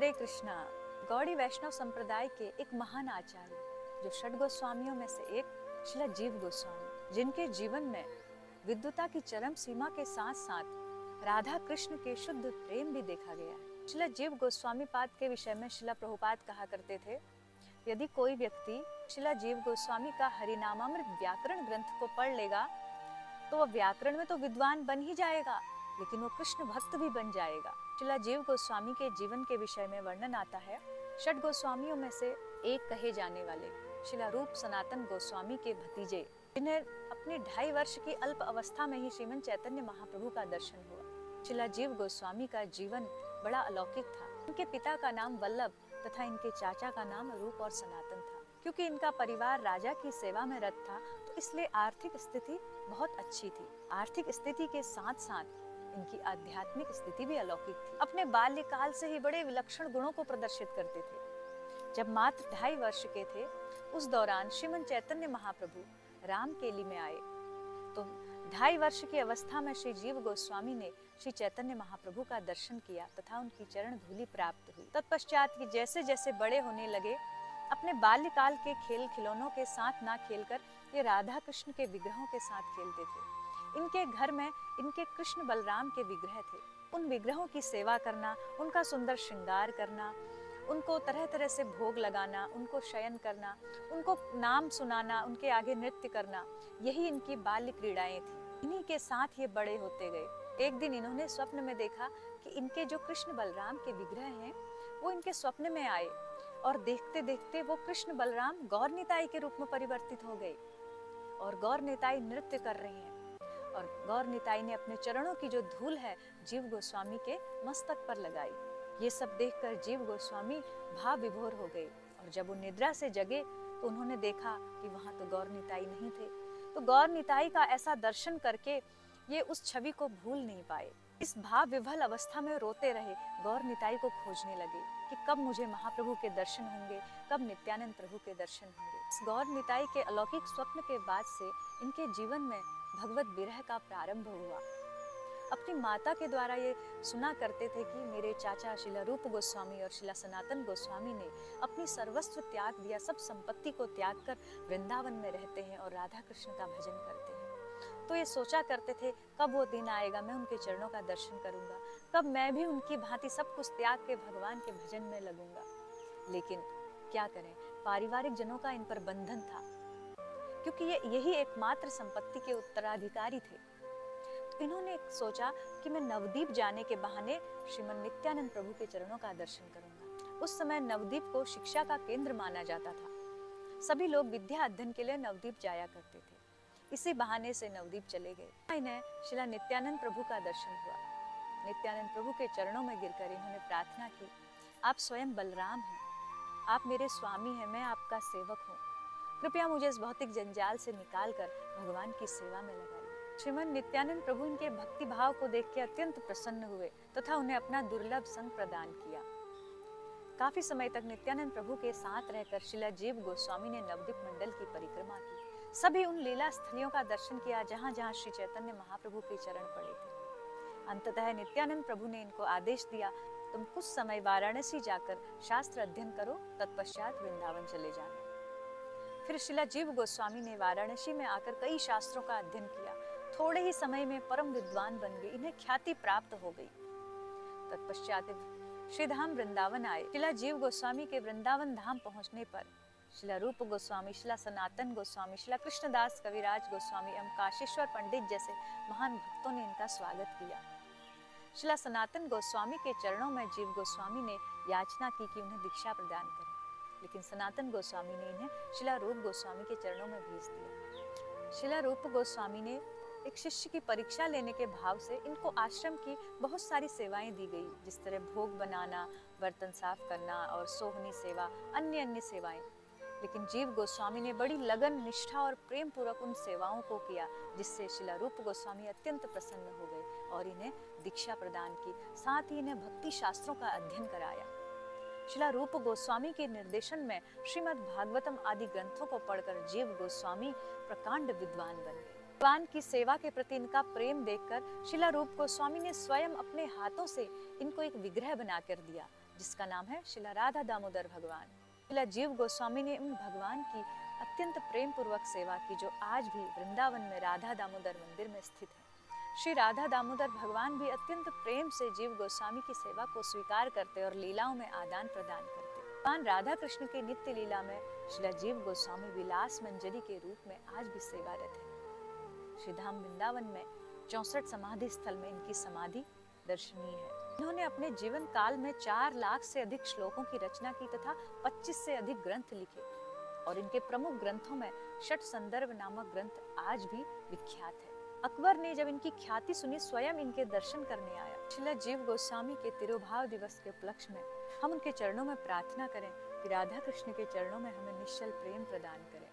हरे कृष्णा। गौड़ी वैष्णव संप्रदाय के एक महान आचार्य जो षड गोस्वामियों में से एक श्रील जीव गोस्वामी, जिनके जीवन में विद्वता की चरम सीमा के साथ साथ राधा कृष्ण के शुद्ध प्रेम भी देखा गया है। श्रील जीव गोस्वामी पाद के विषय में श्रील प्रभुपाद कहा करते थे, यदि कोई व्यक्ति श्रील जीव गोस्वामी का हरिनामामृत व्याकरण ग्रंथ को पढ़ लेगा तो वह व्याकरण में तो विद्वान बन ही जाएगा, लेकिन वो कृष्ण भक्त भी बन जाएगा। श्रील जीव गोस्वामी के जीवन के विषय में वर्णन आता है। षड गोस्वामियों में से एक कहे जाने वाले श्रील रूप सनातन गोस्वामी के भतीजे, जिन्हें अपने 2.5 वर्ष की अल्प अवस्था में ही श्रीमन चैतन्य महाप्रभु का दर्शन हुआ। श्रील जीव गोस्वामी का जीवन बड़ा अलौकिक था। इनके पिता का नाम वल्लभ तथा इनके चाचा का नाम रूप और सनातन था। क्योंकि इनका परिवार राजा की सेवा में रत था, तो इसलिए आर्थिक स्थिति बहुत अच्छी थी। आर्थिक स्थिति के साथ साथ इनकी आध्यात्मिक स्थिति भी अलौकिक थी। अपने बाल्यकाल से ही बड़े विलक्षण गुणों को प्रदर्शित करते थे। जब मात्र 2.5 वर्ष के थे, उस दौरान श्रीमन चैतन्य महाप्रभु रामकेली में आए, तो 2.5 वर्ष की अवस्था में श्री जीव गोस्वामी ने श्री चैतन्य महाप्रभु का दर्शन किया तथा उनकी चरण धूलि प्राप्त हुई। तत्पश्चात जैसे जैसे बड़े होने लगे, अपने बाल्यकाल के खेल खिलौनों के साथ ना खेलकर ये राधा कृष्ण के विग्रहों के साथ खेलते थे। इनके घर में इनके कृष्ण बलराम के विग्रह थे। उन विग्रहों की सेवा करना, उनका सुंदर श्रृंगार करना, उनको तरह तरह से भोग लगाना, उनको शयन करना, उनको नाम सुनाना, उनके आगे नृत्य करना, यही इनकी बाल्य क्रीड़ाएं थी। इन्हीं के साथ ये बड़े होते गए। एक दिन इन्होंने स्वप्न में देखा कि इनके जो कृष्ण बलराम के विग्रह हैं वो इनके स्वप्न में आए, और देखते देखते वो कृष्ण बलराम गौर निताई के रूप में परिवर्तित हो गए और गौर निताई नृत्य कर रहे हैं। और गौर निताई ने अपने चरणों की जो धूल है जीव गोस्वामी के मस्तक पर लगाई। ये सब देखकर जीव गोस्वामी भाव विभोर हो गए, और जब वो निद्रा से जगे तो उन्होंने देखा कि वहां तो गौर निताई नहीं थे। तो गौर निताई का ऐसा दर्शन करके ये उस छवि को भूल नहीं पाए। इस भाव विभल अवस्था में रोते रहे, गौर निताई को खोजने लगे कि कब मुझे महाप्रभु के दर्शन होंगे, कब नित्यानंद प्रभु के दर्शन होंगे। इस गौर निताई के अलौकिक स्वप्न के बाद से इनके जीवन में भगवत विरह का प्रारंभ हुआ। अपनी माता के द्वारा ये सुना करते थे कि मेरे चाचा श्रील रूप गोस्वामी और श्रील सनातन गोस्वामी ने अपनी सर्वस्व त्याग दिया, सब संपत्ति को त्याग कर वृंदावन में रहते हैं और राधा कृष्ण का भजन करते हैं। तो ये सोचा करते थे, कब वो दिन आएगा मैं उनके चरणों का दर्शन करूंगा, कब मैं भी उनकी भांति सब कुछ त्याग के भगवान के भजन में लगूंगा। लेकिन क्या करें, पारिवारिक जनों का इन पर बंधन था, क्योंकि ये यही एकमात्र संपत्ति के उत्तराधिकारी थे। तो इन्होंने सोचा कि मैं नवदीप जाने के बहाने श्रीमन नित्यानंद प्रभु के चरणों का दर्शन करूंगा। उस समय नवदीप को शिक्षा का केंद्र माना जाता था। सभी लोग विद्या अध्ययन के लिए नवदीप जाया करते थे। इसी बहाने से नवदीप चले गए। इन्हें श्रील नित्यानंद प्रभु का दर्शन हुआ। नित्यानंद प्रभु के चरणों में गिरकर इन्होंने प्रार्थना की, आप स्वयं बलराम हैं, आप मेरे स्वामी हैं, मैं आपका सेवक हूँ, कृपया मुझे इस भौतिक जंजाल से निकालकर भगवान की सेवा में लगाइए। श्रीमन नित्यानंद प्रभु इनके भक्ति भाव को देख के अत्यंत प्रसन्न हुए तथा उन्हें अपना दुर्लभ संग प्रदान किया। काफी समय तक नित्यानंद प्रभु के साथ रहकर श्रील जीव गोस्वामी ने नवदीप मंडल की परिक्रमा की। सभी उन लीला स्थलियों का दर्शन किया जहाँ जहाँ श्री चैतन्य महाप्रभु के चरण पड़े थे। अंततः नित्यानंद प्रभु ने इनको आदेश दिया, तुम कुछ समय वाराणसी जाकर शास्त्र अध्ययन करो, तत्पश्चात वृंदावन चले जाना। फिर श्रील जीव गोस्वामी ने वाराणसी में आकर कई शास्त्रों का अध्ययन किया। थोड़े ही समय में परम विद्वान बन गए, इन्हें ख्याति प्राप्त हो गई। तत्पश्चात श्रीधाम वृंदावन आए। श्रील जीव गोस्वामी के वृंदावन धाम पहुंचने पर श्रील रूप गोस्वामी, श्रील सनातन गोस्वामी, श्रील कृष्णदास कविराज गोस्वामी एवं काशीश्वर पंडित जैसे महान भक्तों ने इनका स्वागत किया। श्रील सनातन गोस्वामी के चरणों में जीव गोस्वामी ने याचना की कि उन्हें दीक्षा प्रदान करें, लेकिन सनातन गोस्वामी ने इन्हें श्रील रूप गोस्वामी के चरणों में भेज दिया। श्रील रूप गोस्वामी ने एक शिष्य की परीक्षा लेने के भाव से इनको आश्रम की बहुत सारी सेवाएं दी गई, जिस तरह भोग बनाना, बर्तन साफ करना और सोहनी सेवा, अन्य अन्य सेवाएं। लेकिन जीव गोस्वामी ने बड़ी लगन, निष्ठा और प्रेम पूर्वक उन सेवाओं को किया, जिससे श्रील रूप गोस्वामी अत्यंत प्रसन्न हो गए और इन्हें दीक्षा प्रदान की। साथ ही इन्हें भक्ति शास्त्रों का अध्ययन कराया। श्रील रूप गोस्वामी के निर्देशन में श्रीमद् भागवतम आदि ग्रंथों को पढ़कर जीव गोस्वामी प्रकांड विद्वान बन गए। भगवान की सेवा के प्रति इनका प्रेम देखकर श्रील रूप गोस्वामी ने स्वयं अपने हाथों से इनको एक विग्रह बनाकर दिया, जिसका नाम है शिला राधा दामोदर भगवान। शिला जीव गोस्वामी ने उन भगवान की अत्यंत प्रेम पूर्वक सेवा की जो आज भी वृंदावन में राधा दामोदर मंदिर में स्थित है। श्री राधा दामोदर भगवान भी अत्यंत प्रेम से जीव गोस्वामी की सेवा को स्वीकार करते और लीलाओं में आदान प्रदान करते। भगवान राधा कृष्ण के नित्य लीला में श्रीला जीव गोस्वामी विलास मंजरी के रूप में आज भी सेवारत है। श्री धाम वृंदावन में 64 समाधि स्थल में इनकी समाधि दर्शनीय है। इन्होंने अपने जीवन काल में 4 लाख से अधिक श्लोकों की रचना की तथा 25 से अधिक ग्रंथ लिखे और इनके प्रमुख ग्रंथों में षट संदर्भ नामक ग्रंथ आज भी विख्यात है। अकबर ने जब इनकी ख्याति सुनी स्वयं इनके दर्शन करने आया। श्रीला जीव गोस्वामी के तिरुभाव दिवस के उपलक्ष्य में हम उनके चरणों में प्रार्थना करें कि राधा कृष्ण के चरणों में हमें निश्चल प्रेम प्रदान करें।